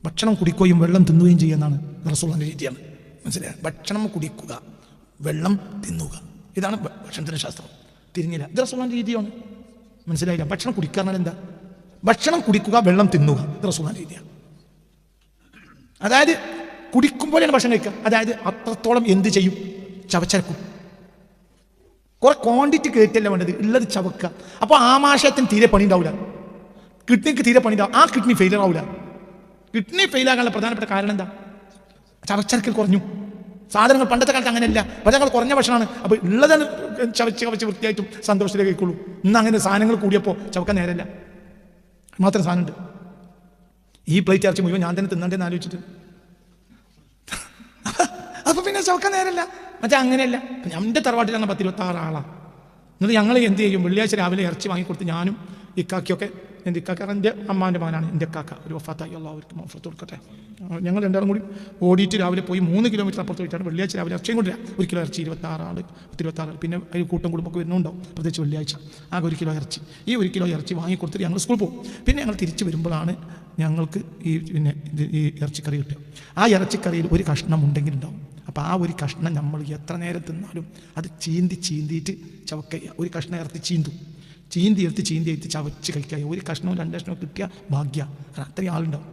ഭക്ഷണം കുടിക്കുകയും വെള്ളം തിന്നുകയും ചെയ്യുന്നതാണ് റസൂലുള്ളാഹിന്റെ രീതിയാണ്. മനസ്സിലായി? ഭക്ഷണം കുടിക്കുക, വെള്ളം തിന്നുക, ഇതാണ് ഭക്ഷണത്തിൻ്റെ ശാസ്ത്രം. തിരിഞ്ഞില്ല, ഇത് റസൂലുള്ളാഹിന്റെ രീതിയാണ്. മനസ്സിലായില്ല? ഭക്ഷണം കുടിക്കുക എന്നാൽ എന്താ? ഭക്ഷണം കുടിക്കുക, വെള്ളം തിന്നുക, ഇത് റസൂലുള്ളാഹിന്റെ രീതിയാണ്. അതായത് കുടിക്കുമ്പോഴാണ് ഭക്ഷണം കഴിക്കുക. അതായത് അത്രത്തോളം എന്ത് ചെയ്യും? ചവച്ചരക്കും. കുറെ ക്വാണ്ടിറ്റി കേട്ടല്ല വേണ്ടത്, ഉള്ളത് ചവക്കുക. അപ്പോൾ ആമാശയത്തിന് തീരെ പണി ഉണ്ടാവില്ല, കിഡ്നിക്ക് തീരെ പണി ഉണ്ടാവും. ആ കിഡ്നി ഫെയിലർ ആവില്ല. കിഡ്നി ഫെയിലാകാനുള്ള പ്രധാനപ്പെട്ട കാരണം എന്താ? ചവച്ചരക്കൽ കുറഞ്ഞു. സാധനങ്ങൾ പണ്ടത്തെ കാലത്ത് അങ്ങനെയല്ല, ഭക്ഷണങ്ങൾ കുറഞ്ഞ ഭക്ഷണമാണ്. അപ്പോൾ ഉള്ളതാണ് ചവച്ച് വൃത്തിയായിട്ടും സന്തോഷത്തിലേക്ക് കഴിക്കുള്ളൂ. ഇന്ന് അങ്ങനെ സാധനങ്ങൾ കൂടിയപ്പോൾ ചവക്കാൻ നേരമല്ല. മാത്രം സാധനമുണ്ട്. ഈ പ്ലേറ്റ് ഇറച്ചി മുഴുവൻ ഞാൻ തന്നെ തിന്നണ്ടെന്ന് ആലോചിച്ചിട്ട് അപ്പൊ പിന്നെ ചവക്കാൻ നേരമല്ല. മറ്റേ അങ്ങനെയല്ല. എൻ്റെ തറവാട്ടിൽ ഞങ്ങൾ 10-26 ആളാണ്. എന്നിട്ട് ഞങ്ങൾ എന്ത് ചെയ്യും? വെള്ളിയാഴ്ച രാവിലെ ഇറച്ചി വാങ്ങിക്കൊടുത്ത് ഞാനും ഇക്കാക്കിയൊക്കെ, എൻ്റെ ഇക്കാക്ക എൻ്റെ അമ്മാൻ്റെ മകനാണ്, എൻ്റെ ഇക്കാക്ക, ഒരു വഫാത്തായി, അവർക്ക് മഫ്റത്ത് കൊടുക്കട്ടെ. ഞങ്ങൾ രണ്ടാളും കൂടി ഓടിയിട്ട് രാവിലെ പോയി 3 കിലോമീറ്റർ അപ്പുറത്ത് പോയിട്ടാണ് വെള്ളിയാഴ്ച രാവിലെ ഇറച്ചിയും കൊണ്ടുവരാം. 1 കിലോ ഇറച്ചി 26 ആൾ, 26 പിന്നെ അതിൽ കൂട്ടം കുടുംബമൊക്കെ വരുന്നുണ്ടാവും. പ്രത്യേകിച്ച് വെള്ളിയാഴ്ച ആകെ 1 കിലോ ഇറച്ചി. ഈ 1 കിലോ ഇറച്ചി വാങ്ങിക്കൊടുത്തിട്ട് ഞങ്ങൾ സ്കൂളിൽ പോകും. പിന്നെ ഞങ്ങൾ തിരിച്ച് വരുമ്പോഴാണ് ഞങ്ങൾക്ക് ഈ ഇറച്ചിക്കറി കിട്ടുക. ആ ഇറച്ചിക്കറിയിൽ ഒരു കഷ്ണം ഉണ്ടെങ്കിൽ ഉണ്ടാവും. അപ്പോൾ ആ ഒരു കഷ്ണം നമ്മൾ എത്ര നേരം തിന്നാലും അത് ചീന്തിയിട്ട് ചവക്കയ്യ. ഒരു കഷ്ണം ഇറത്തി ചീന്തി എടുത്ത് ചവച്ച് കഴിക്കുക. ഒരു കഷ്ണവും 2 കഷ്ണവും കിട്ടിയ ഭാഗ്യ. കാരണം അത്രയും ആളുണ്ടാവും.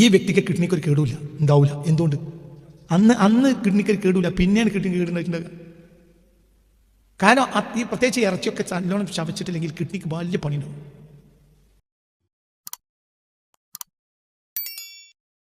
ഈ വ്യക്തിക്ക് കിഡ്നിക്ക് ഒരു കേടുമില്ല, ഉണ്ടാവില്ല. എന്തുകൊണ്ട്? അന്ന് കിഡ്നിക്ക് ഒരു കേടുമില്ല, പിന്നെയാണ് കിഡ്നിക്ക് കേടുണ്ടായിട്ടുണ്ടാകുക. കാരണം ഈ പ്രത്യേകിച്ച് ഇറച്ചിയൊക്കെ നല്ലോണം ചവച്ചിട്ടില്ലെങ്കിൽ കിഡ്നിക്ക് വലിയ പണിയുണ്ടാവും.